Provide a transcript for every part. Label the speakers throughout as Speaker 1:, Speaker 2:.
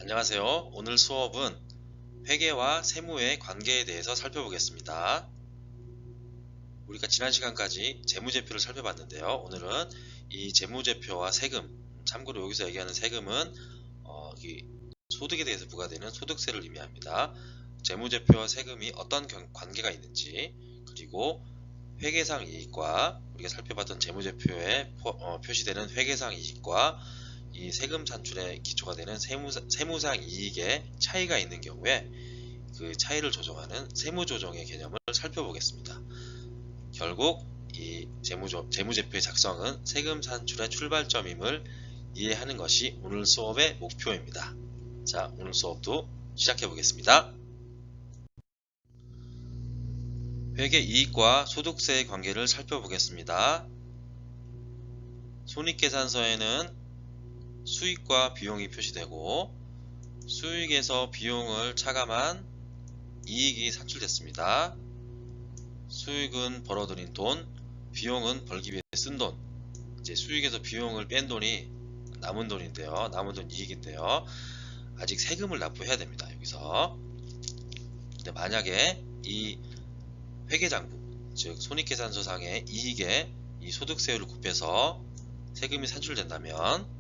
Speaker 1: 안녕하세요. 오늘 수업은 회계와 세무의 관계에 대해서 살펴보겠습니다. 우리가 지난 시간까지 재무제표를 살펴봤는데요. 오늘은 이 재무제표와 세금, 참고로 여기서 얘기하는 세금은 이 소득에 대해서 부과되는 소득세를 의미합니다. 재무제표와 세금이 어떤 관계가 있는지, 그리고 회계상 이익과 우리가 살펴봤던 재무제표에 표시되는 회계상 이익과 이 세금 산출의 기초가 되는 세무상 이익의 차이가 있는 경우에 그 차이를 조정하는 세무조정의 개념을 살펴보겠습니다. 결국 이 재무제표의 작성은 세금 산출의 출발점임을 이해하는 것이 오늘 수업의 목표입니다. 자, 오늘 수업도 시작해 보겠습니다. 회계 이익과 소득세의 관계를 살펴보겠습니다. 손익계산서에는 수익과 비용이 표시되고 수익에서 비용을 차감한 이익이 산출됐습니다. 수익은 벌어들인 돈, 비용은 벌기 위해 쓴 돈. 이제 수익에서 비용을 뺀 돈이 남은 돈인데요. 남은 돈 이익인데요. 아직 세금을 납부해야 됩니다. 여기서. 근데 만약에 이 회계장부, 즉 손익계산서상의 이익에 이 소득세율을 곱해서 세금이 산출된다면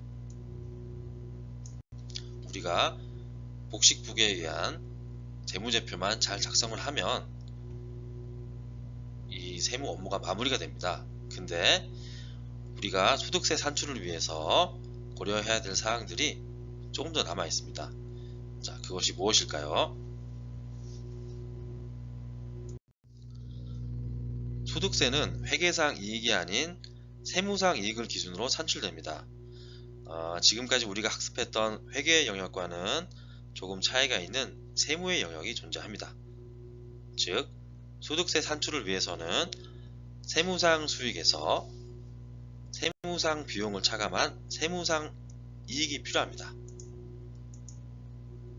Speaker 1: 우리가 복식북에 의한 재무제표만 잘 작성을 하면 이 세무 업무가 마무리가 됩니다. 근데 우리가 소득세 산출을 위해서 고려해야 될 사항들이 조금 더 남아 있습니다. 자, 그것이 무엇일까요? 소득세는 회계상 이익이 아닌 세무상 이익을 기준으로 산출됩니다. 지금까지 우리가 학습했던 회계의 영역과는 조금 차이가 있는 세무의 영역이 존재합니다. 즉, 소득세 산출을 위해서는 세무상 수익에서 세무상 비용을 차감한 세무상 이익이 필요합니다.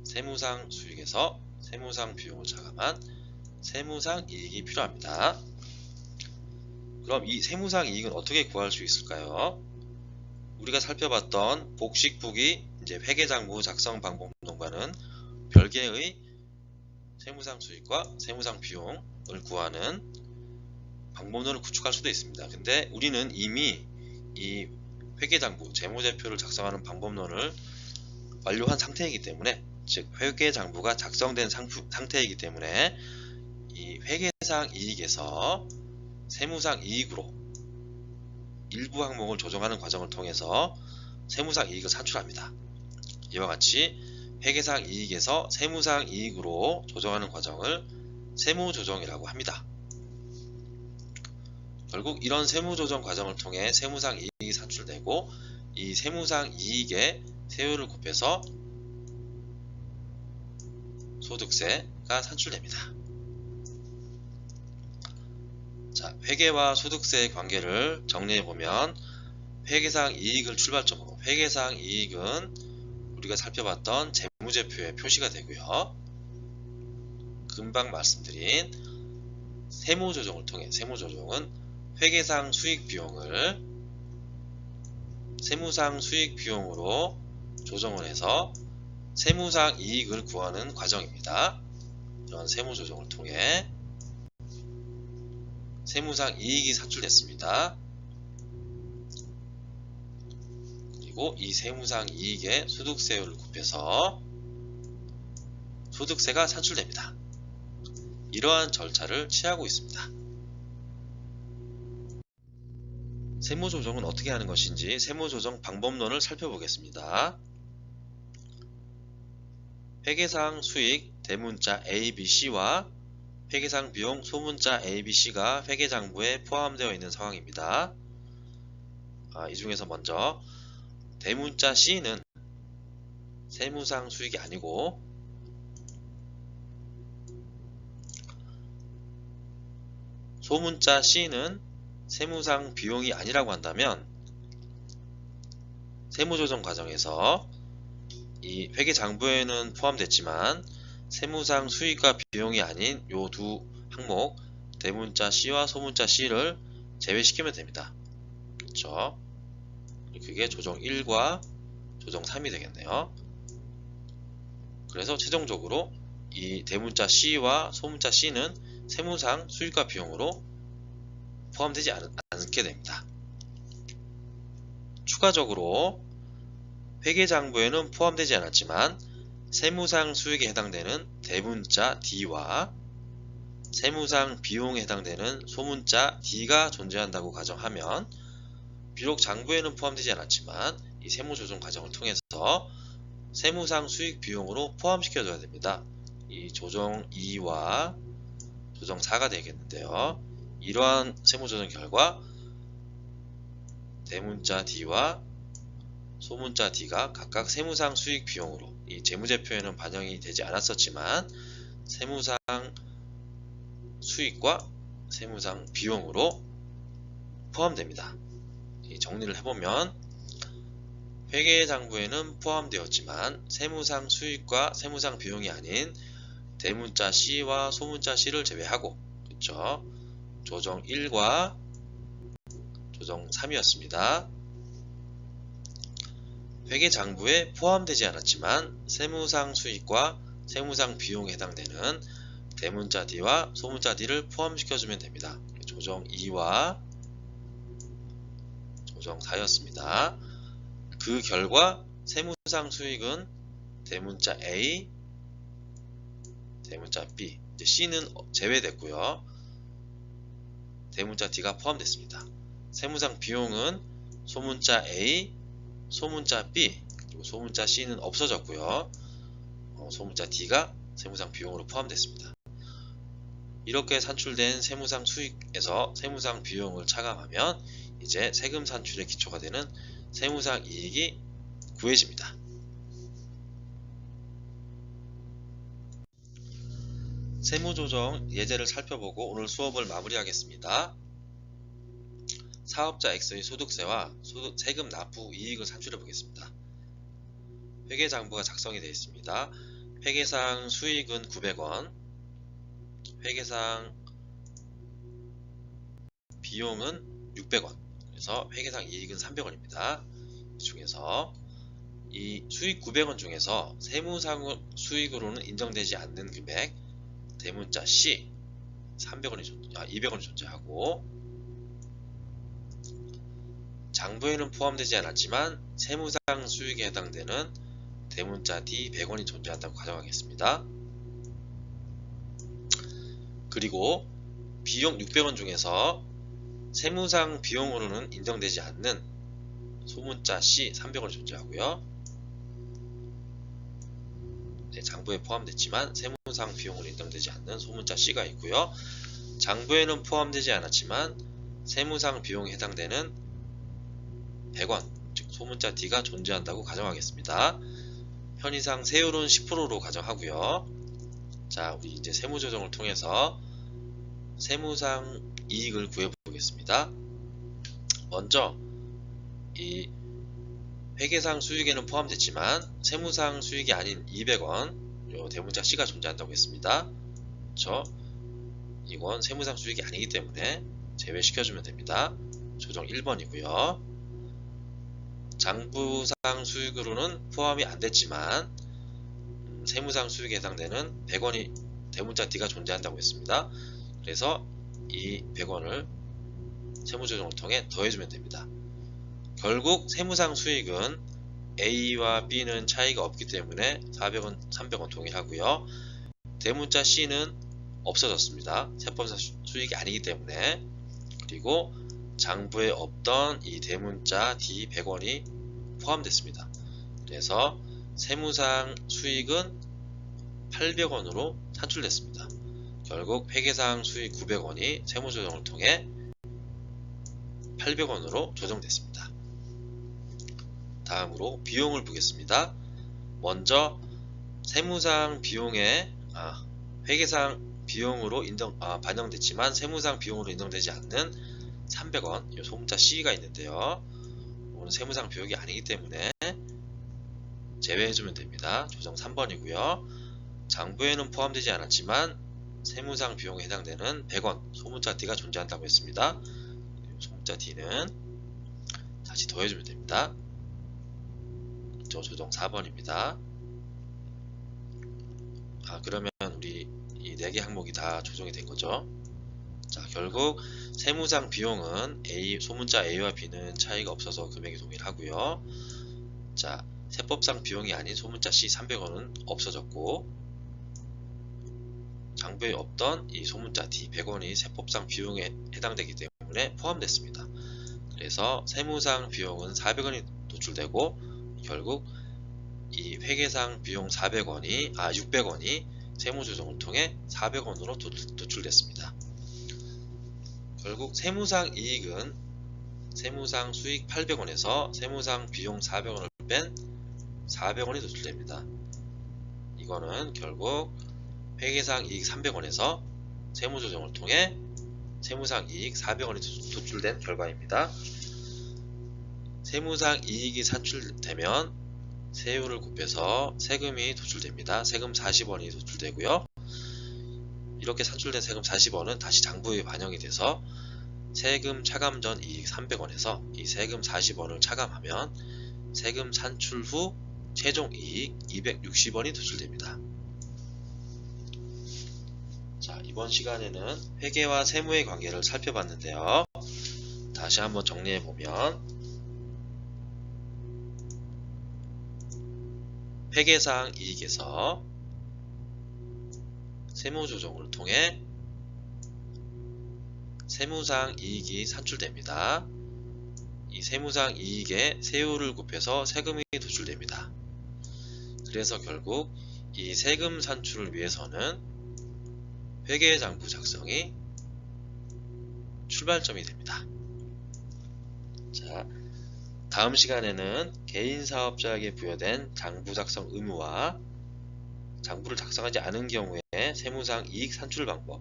Speaker 1: 세무상 수익에서 세무상 비용을 차감한 세무상 이익이 필요합니다. 그럼 이 세무상 이익은 어떻게 구할 수 있을까요? 우리가 살펴봤던 복식북이 이제 회계장부 작성 방법론과는 별개의 세무상 수익과 세무상 비용을 구하는 방법론을 구축할 수도 있습니다. 근데 우리는 이미 이 회계장부, 재무제표를 작성하는 방법론을 완료한 상태이기 때문에, 즉 회계장부가 작성된 상태이기 때문에 이 회계상 이익에서 세무상 이익으로 일부 항목을 조정하는 과정을 통해서 세무상 이익을 산출합니다. 이와 같이 회계상 이익에서 세무상 이익으로 조정하는 과정을 세무조정이라고 합니다. 결국 이런 세무조정 과정을 통해 세무상 이익이 산출되고 이 세무상 이익에 세율을 곱해서 소득세가 산출됩니다. 자, 회계와 소득세의 관계를 정리해보면 회계상 이익을 출발점으로 회계상 이익은 우리가 살펴봤던 재무제표에 표시가 되고요. 금방 말씀드린 세무조정을 통해 세무조정은 회계상 수익 비용을 세무상 수익 비용으로 조정을 해서 세무상 이익을 구하는 과정입니다. 이런 세무조정을 통해 세무상 이익이 산출됐습니다. 그리고 이 세무상 이익에 소득세율을 곱해서 소득세가 산출됩니다. 이러한 절차를 취하고 있습니다. 세무조정은 어떻게 하는 것인지 세무조정 방법론을 살펴보겠습니다. 회계상 수익 대문자 ABC와 회계상 비용 소문자 ABC가 회계장부에 포함되어 있는 상황입니다. 이 중에서 먼저 대문자 C는 세무상 수익이 아니고 소문자 C는 세무상 비용이 아니라고 한다면 세무조정 과정에서 이 회계장부에는 포함됐지만 세무상 수익과 비용이 아닌 이 두 항목 대문자 C와 소문자 C를 제외시키면 됩니다. 그렇죠? 그게 조정 1과 조정 3이 되겠네요. 그래서 최종적으로 이 대문자 C와 소문자 C는 세무상 수익과 비용으로 포함되지 않게 됩니다. 추가적으로 회계장부에는 포함되지 않았지만 세무상 수익에 해당되는 대문자 D와 세무상 비용에 해당되는 소문자 D가 존재한다고 가정하면 비록 장부에는 포함되지 않았지만 이 세무조정 과정을 통해서 세무상 수익 비용으로 포함시켜줘야 됩니다. 이 조정 2와 조정 4가 되겠는데요. 이러한 세무조정 결과 대문자 D와 소문자 D가 각각 세무상 수익 비용으로 이 재무제표에는 반영이 되지 않았었지만 세무상 수익과 세무상 비용으로 포함됩니다. 정리를 해보면 회계장부에는 포함되었지만 세무상 수익과 세무상 비용이 아닌 대문자 C와 소문자 C를 제외하고, 그렇죠? 조정 1과 조정 3이었습니다. 회계장부에 포함되지 않았지만 세무상 수익과 세무상 비용에 해당되는 대문자 D와 소문자 D를 포함시켜주면 됩니다. 조정 2와 조정 4였습니다. 그 결과 세무상 수익은 대문자 A, 대문자 B, 이제 C는 제외됐고요. 대문자 D가 포함됐습니다. 세무상 비용은 소문자 A, 소문자 B, 그리고 소문자 C는 없어졌고요. 소문자 D가 세무상 비용으로 포함됐습니다. 이렇게 산출된 세무상 수익에서 세무상 비용을 차감하면 이제 세금 산출의 기초가 되는 세무상 이익이 구해집니다. 세무조정 예제를 살펴보고 오늘 수업을 마무리하겠습니다. 사업자 X의 소득세와 세금 납부 이익을 산출해 보겠습니다. 회계장부가 작성이 되어 있습니다. 회계상 수익은 900원, 회계상 비용은 600원, 그래서 회계상 이익은 300원입니다. 이 중에서 이 수익 900원 중에서 세무상 수익으로는 인정되지 않는 금액 대문자 C 200원이 존재하고, 장부에는 포함되지 않았지만 세무상 수익에 해당되는 대문자 D 100원이 존재한다고 가정하겠습니다. 그리고 비용 600원 중에서 세무상 비용으로는 인정되지 않는 소문자 C 300원이 존재하고요. 장부에 포함됐지만 세무상 비용으로 인정되지 않는 소문자 C가 있고요. 장부에는 포함되지 않았지만 세무상 비용에 해당되는 100원, 즉 소문자 D가 존재한다고 가정하겠습니다. 편의상 세율은 10%로 가정하고요. 자, 우리 이제 세무조정을 통해서 세무상 이익을 구해보겠습니다. 먼저 이 회계상 수익에는 포함됐지만 세무상 수익이 아닌 200원 요 대문자 C가 존재한다고 했습니다. 그렇죠? 이건 세무상 수익이 아니기 때문에 제외시켜주면 됩니다. 조정 1번이고요. 장부상 수익으로는 포함이 안됐지만 세무상 수익에 해당되는 100원이 대문자 D가 존재한다고 했습니다. 그래서 이 100원을 세무조정을 통해 더해주면 됩니다. 결국 세무상 수익은 A와 B는 차이가 없기 때문에 400원, 300원 동일하고요. 대문자 C는 없어졌습니다. 세법상 수익이 아니기 때문에. 그리고 장부에 없던 이 대문자 D 100원이 포함됐습니다. 그래서 세무상 수익은 800원으로 산출됐습니다. 결국 회계상 수익 900원이 세무조정을 통해 800원으로 조정됐습니다. 다음으로 비용을 보겠습니다. 먼저 세무상 비용에 회계상 비용으로 반영됐지만 세무상 비용으로 인정되지 않는 300원 이 소문자 C가 있는데요. 오늘 세무상 비용이 아니기 때문에 제외해주면 됩니다. 조정 3번이고요. 장부에는 포함되지 않았지만 세무상 비용에 해당되는 100원 소문자 D가 존재한다고 했습니다. 소문자 D는 다시 더해주면 됩니다. 조정 4번입니다. 그러면 우리 이 4개 항목이 다 조정이 된 거죠. 자, 결국 세무상 비용은 소문자 A와 B는 차이가 없어서 금액이 동일하고요. 자, 세법상 비용이 아닌 소문자 C 300원은 없어졌고, 장부에 없던 이 소문자 D 100원이 세법상 비용에 해당되기 때문에 포함됐습니다. 그래서 세무상 비용은 400원이 노출되고, 결국 이 회계상 비용 600원이 세무조정을 통해 400원으로 노출됐습니다. 결국 세무상 이익은 세무상 수익 800원에서 세무상 비용 400원을 뺀 400원이 노출됩니다. 이거는 결국 회계상 이익 300원에서 세무조정을 통해 세무상 이익 400원이 도출된 결과입니다. 세무상 이익이 산출되면 세율을 곱해서 세금이 도출됩니다. 세금 40원이 도출되고요. 이렇게 산출된 세금 40원은 다시 장부에 반영이 돼서 세금 차감 전 이익 300원에서 이 세금 40원을 차감하면 세금 산출 후 최종 이익 260원이 도출됩니다. 자, 이번 시간에는 회계와 세무의 관계를 살펴봤는데요. 다시 한번 정리해보면 회계상 이익에서 세무조정을 통해 세무상 이익이 산출됩니다. 이 세무상 이익에 세율을 곱해서 세금이 도출됩니다. 그래서 결국 이 세금 산출을 위해서는 회계장부 작성이 출발점이 됩니다. 자, 다음 시간에는 개인사업자에게 부여된 장부 작성 의무와 장부를 작성하지 않은 경우에 세무상 이익 산출 방법,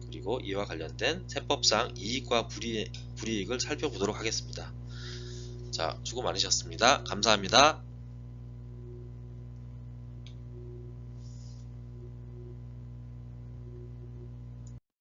Speaker 1: 그리고 이와 관련된 세법상 이익과 불이익을 살펴보도록 하겠습니다. 자, 수고 많으셨습니다. 감사합니다.